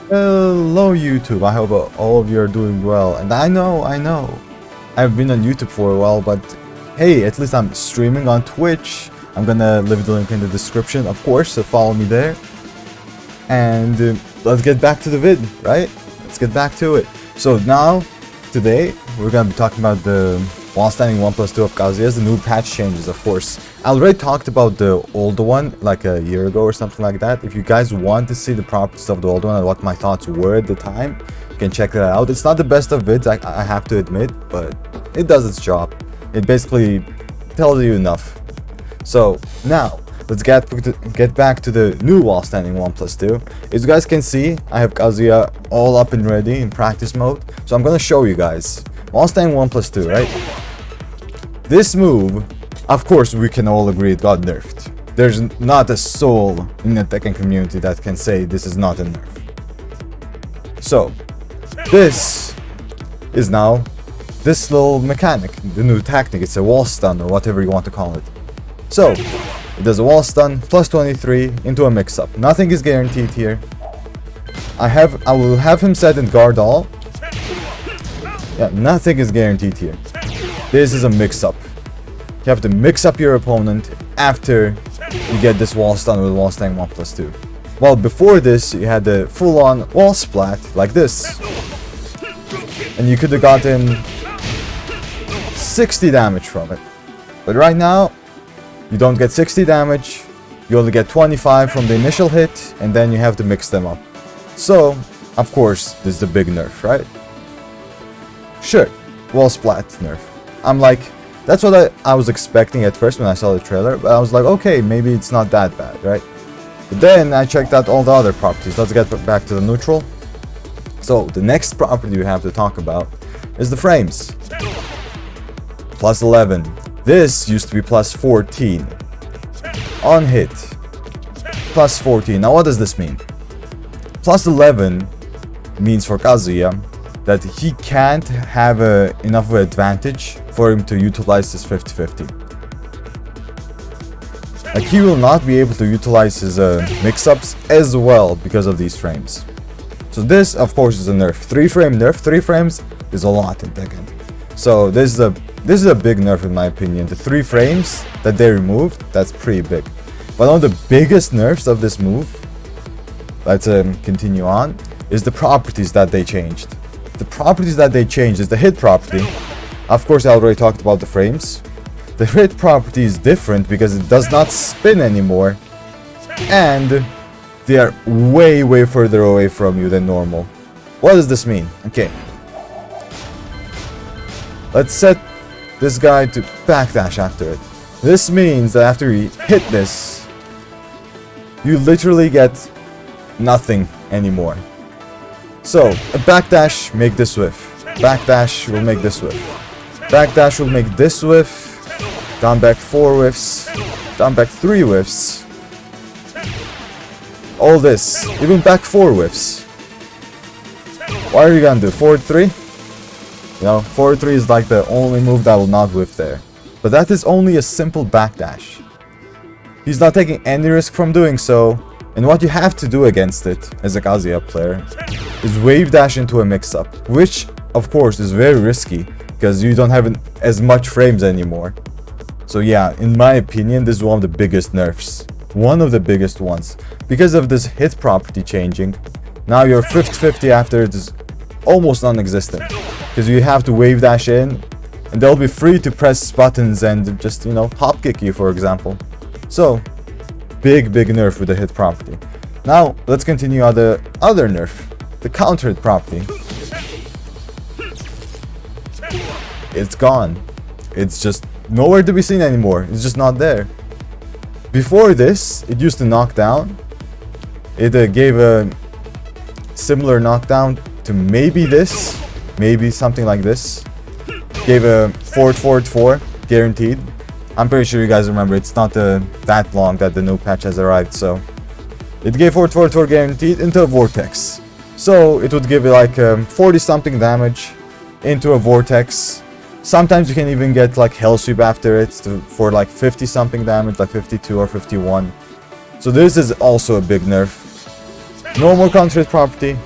Hello YouTube, I hope all of you are doing well, and I know, I've been on YouTube for a while, but hey, at least I'm streaming on Twitch. I'm gonna leave the link in the description, of course, so follow me there. And let's get back to the vid, right? Let's get back to it. So now, today, we're gonna be talking about the while standing 1+2 of Kazuya's, the new patch changes, of course. I already talked about the older one like a year ago or something like that. If you guys want to see the properties of the old one and what my thoughts were at the time, you can check that out. It's not the best of vids, I have to admit, but it does its job. It basically tells you enough. So now, let's get back to the new while standing 1+2. As you guys can see, I have Kazuya all up and ready in practice mode. So I'm gonna show you guys. While standing 1+2, right? This move, of course, we can all agree it got nerfed. There's not a soul in the Tekken community that can say this is not a nerf. So, this is now this little mechanic, the new tactic. It's a wall stun or whatever you want to call it. So, it does a wall stun, plus 23 into a mix-up. Nothing is guaranteed here. I will have him set in guard all. Yeah, nothing is guaranteed here. This is a mix-up. You have to mix up your opponent after you get this wall stun with wall stun 1+2. Well, before this, you had the full-on wall splat like this. And you could have gotten 60 damage from it. But right now, you don't get 60 damage. You only get 25 from the initial hit, and then you have to mix them up. So, of course, this is a big nerf, right? Sure, wall splat nerf. I'm like, that's what I was expecting at first when I saw the trailer, but I was like, okay, maybe it's not that bad, right? But then I checked out all the other properties. Let's get back to the neutral. So, the next property we have to talk about is the frames. Plus 11. This used to be plus 14. On hit. Plus 14. Now what does this mean? Plus 11 means for Kazuya that he can't have enough of an advantage for him to utilize his 50-50. Like, he will not be able to utilize his mix-ups as well because of these frames. So this, of course, is a nerf. 3-frame nerf. 3 frames is a lot in Tekken. So this is a big nerf in my opinion. The 3 frames that they removed, that's pretty big. But one of the biggest nerfs of this move, let's continue on, is the properties that they changed. The properties that they changed is the hit property. Of course, I already talked about the frames. The hit property is different because it does not spin anymore. And they are way further away from you than normal. What does this mean? Okay. Let's set this guy to backdash after it. This means that after you hit this, you literally get nothing anymore. So, a backdash, make this whiff. Backdash will make this whiff. Backdash will make this whiff. Down back 4 whiffs. Down back 3 whiffs. All this. Even back 4 whiffs. What are you gonna do? Forward 3? You know, forward 3 is like the only move that will not whiff there. But that is only a simple backdash. He's not taking any risk from doing so. And what you have to do against it, as a Kazuya player, is wave dash into a mix-up. Which, of course, is very risky, because you don't have as much frames anymore. So yeah, in my opinion, this is one of the biggest nerfs. One of the biggest ones. Because of this hit property changing, now your 50-50 after it is almost non-existent. Because you have to wave dash in, and they'll be free to press buttons and just, you know, hop kick you, for example. So, big nerf with the hit property. Now, let's continue on the other nerf, the counter hit property. It's gone. It's just nowhere to be seen anymore. It's just not there. Before this, it used to knock down. It gave a similar knockdown to maybe this, maybe something like this. Gave a forward 4, guaranteed. I'm pretty sure you guys remember, it's not that long that the new patch has arrived, so... It gave forward 4 guaranteed into a vortex. So, it would give you like 40 something damage into a vortex. Sometimes you can even get like hell sweep after it for like 50 something damage, like 52 or 51. So this is also a big nerf. No more counter hit property.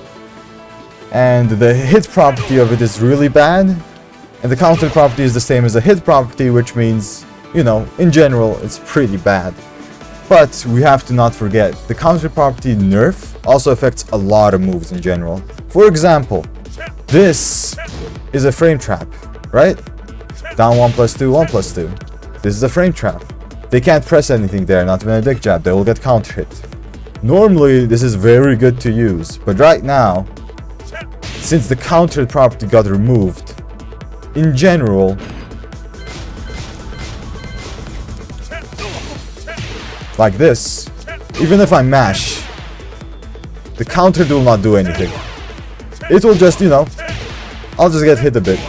and the hit property of it is really bad, and the counter property is the same as the hit property, which means, you know, in general, it's pretty bad. But we have to not forget, the counter property nerf also affects a lot of moves in general. For example, this is a frame trap, right? Down 1+2, 1+2. This is a frame trap. They can't press anything there, not even a dick jab, they will get counter hit. Normally, this is very good to use, but right now, since the counter property got removed, in general, like this, even if I mash, the counter will not do anything. It will just, you know, I'll just get hit a bit.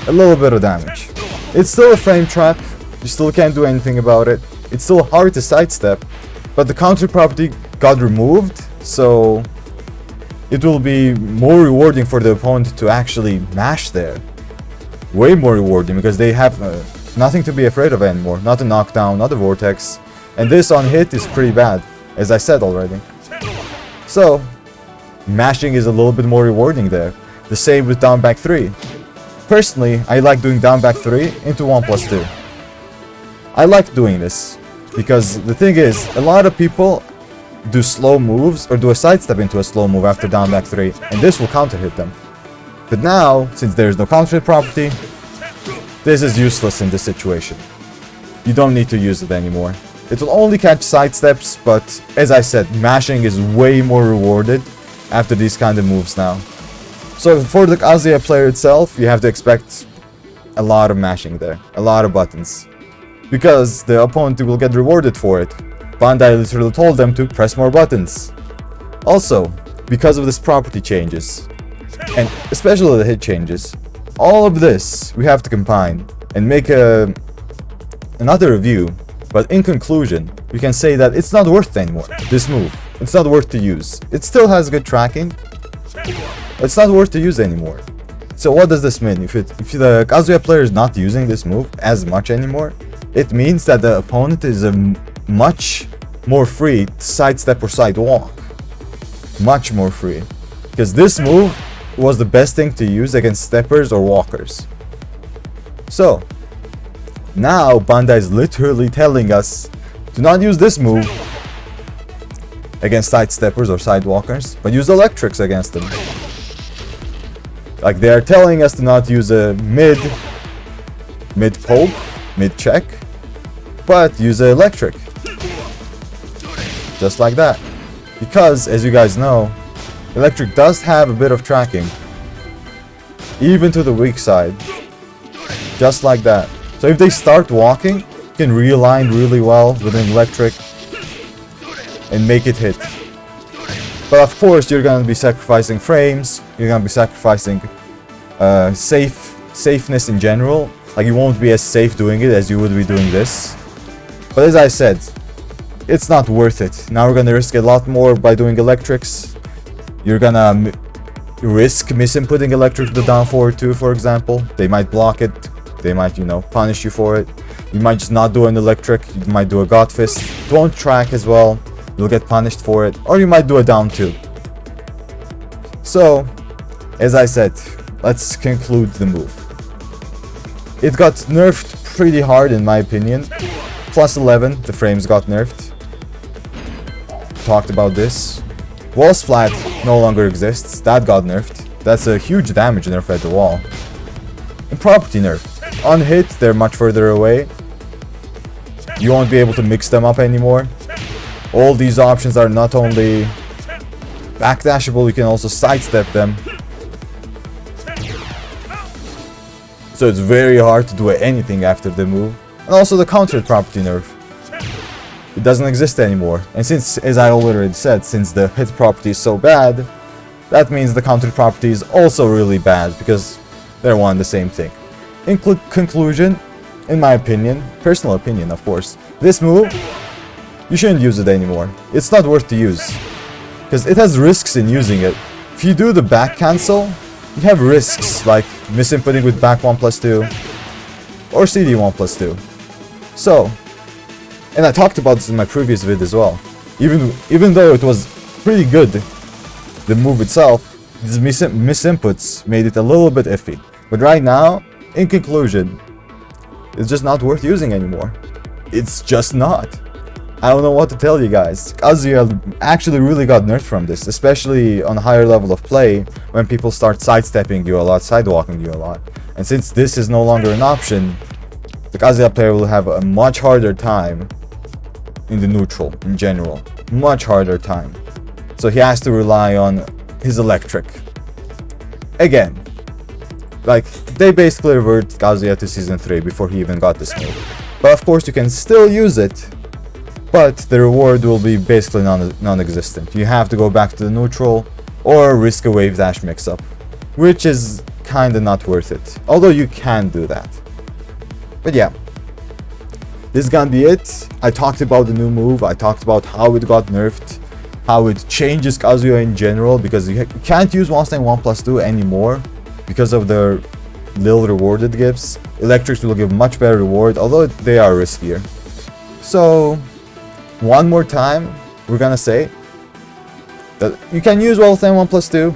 A little bit of damage. It's still a frame trap, you still can't do anything about it. It's still hard to sidestep, but the counter property got removed, so it will be more rewarding for the opponent to actually mash there. Way more rewarding, because they have nothing to be afraid of anymore. Not a knockdown, not a vortex. And this on hit is pretty bad, as I said already. So, mashing is a little bit more rewarding there. The same with down back 3. Personally, I like doing down back 3 into 1+2. I like doing this, because the thing is, a lot of people do slow moves or do a sidestep into a slow move after down back 3, and this will counter hit them. But now, since there is no counter hit property, this is useless in this situation. You don't need to use it anymore. It will only catch sidesteps, but as I said, mashing is way more rewarded after these kind of moves now. So for the Kazuya player itself, you have to expect a lot of mashing there, a lot of buttons, because the opponent will get rewarded for it. Bandai literally told them to press more buttons. Also, because of this property changes, and especially the hit changes, all of this we have to combine and make another review. But in conclusion, we can say that it's not worth it anymore, this move. It's not worth to use. It still has good tracking, but it's not worth to use anymore. So what does this mean? If the Kazuya player is not using this move as much anymore, it means that the opponent is much more free to sidestep or sidewalk. Much more free. Because this move was the best thing to use against steppers or walkers. So, now Bandai is literally telling us to not use this move against sidesteppers or sidewalkers, but use electrics against them. Like they are telling us to not use a mid poke, mid check, but use an electric. Just like that. Because, as you guys know, electric does have a bit of tracking, even to the weak side. Just like that. So if they start walking, you can realign really well with an electric and make it hit. But of course, you're gonna be sacrificing frames, you're gonna be sacrificing safeness in general. Like you won't be as safe doing it as you would be doing this. But as I said, it's not worth it. Now we're gonna risk a lot more by doing electrics. You're gonna risk misinputting electric to the down forward too, for example. They might block it. They might, you know, punish you for it. You might just not do an electric. You might do a god fist. Don't track as well. You'll get punished for it. Or you might do a down 2. So, as I said, let's conclude the move. It got nerfed pretty hard in my opinion. Plus 11, the frames got nerfed. Talked about this. Wall splat no longer exists. That got nerfed. That's a huge damage nerf at the wall. And property nerf. On hit, they're much further away. You won't be able to mix them up anymore. All these options are not only backdashable, you can also sidestep them. So it's very hard to do anything after the move. And also the counter property nerf. It doesn't exist anymore. And since, as I already said, since the hit property is so bad, that means the counter property is also really bad, because they're one and the same thing. In conclusion, in my opinion, personal opinion of course, this move, you shouldn't use it anymore. It's not worth to use, because it has risks in using it. If you do the back cancel, you have risks like misinputting with back 1+2 or CD 1+2. So, and I talked about this in my previous vid as well. Even though it was pretty good, the move itself, these misinputs made it a little bit iffy. But right now, in conclusion, it's just not worth using anymore. It's just not. I don't know what to tell you guys. Kazuya actually really got nerfed from this, especially on a higher level of play, when people start sidestepping you a lot, sidewalking you a lot. And since this is no longer an option, the Kazuya player will have a much harder time in the neutral, in general. Much harder time. So he has to rely on his electric. Again, like, they basically reverted Kazuya to Season 3 before he even got this move. But of course you can still use it, but the reward will be basically non-existent. You have to go back to the neutral or risk a wave dash mix-up, which is kinda not worth it. Although you can do that. But yeah, this is gonna be it. I talked about the new move, I talked about how it got nerfed, how it changes Kazuya in general, because you can't use 1+2 anymore because of the little rewarded gifts. Electrics will give much better reward, although they are riskier. So, one more time, we're gonna say that you can use Wall-Time 1+2,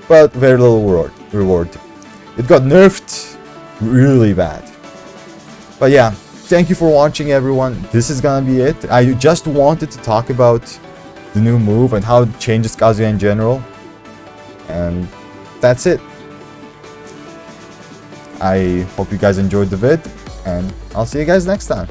but very little reward. It got nerfed really bad. But yeah, thank you for watching, everyone. This is gonna be it. I just wanted to talk about the new move and how it changes Kazuya in general. And that's it. I hope you guys enjoyed the vid, and I'll see you guys next time.